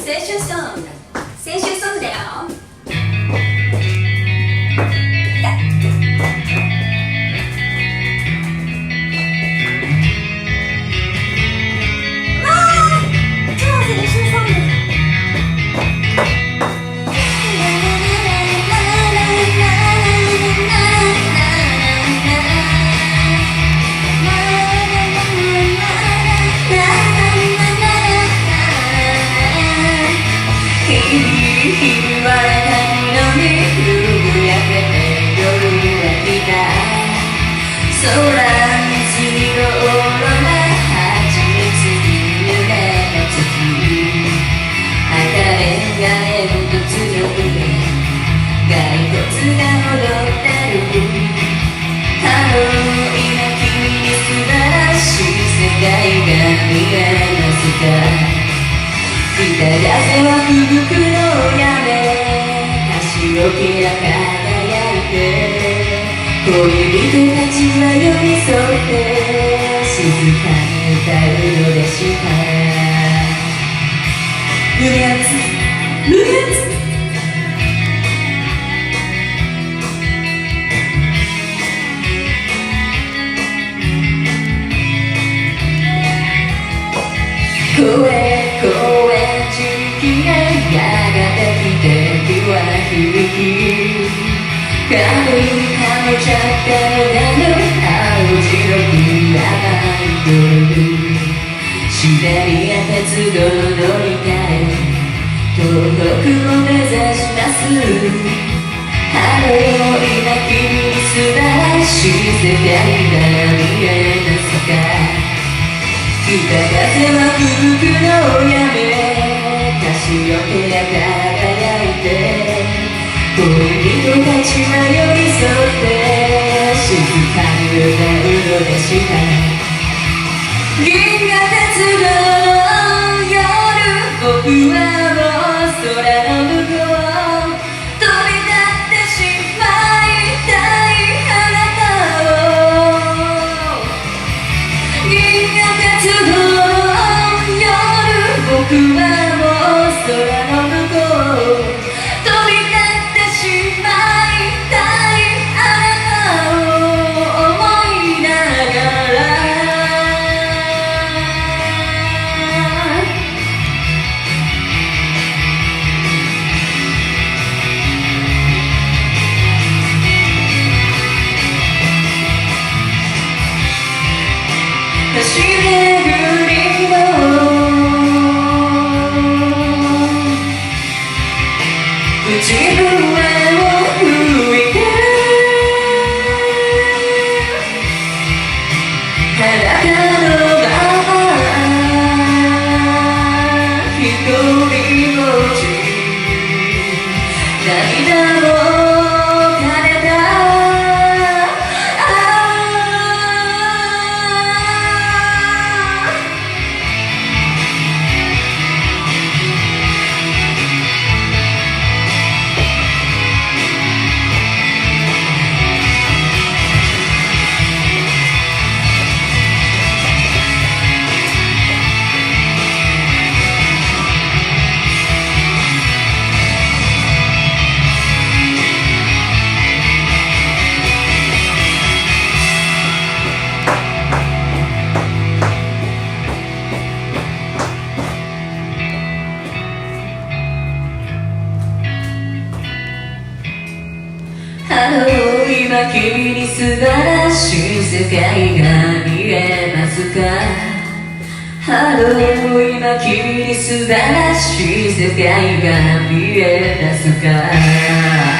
春ソング、青春ソングだよ。北風は吹くのをやめ、足をきら輝いて、恋人たちは寄り添って静かに歌うのでした。胸熱胸熱軽いハモちゃったのだの青白く長い夜、シベリア鉄道乗り換え東北を目指します。ハロー、今君に素晴らしい世界が見えますか。北風は吹くのをやめ、カシオペア輝いて、恋人たちは寄り添って静かに歌うのでした。銀河鉄道の夜、僕はもう空の向こう飛び立ってしまいたいあなたを。銀河鉄道の夜、僕はもう空の向こう走りぐりの口笛を吹いて、裸のまま一人ぼっち、涙を今君に素晴らしい世界が見えますか。ハロー、今君に素晴らしい世界が見えますか。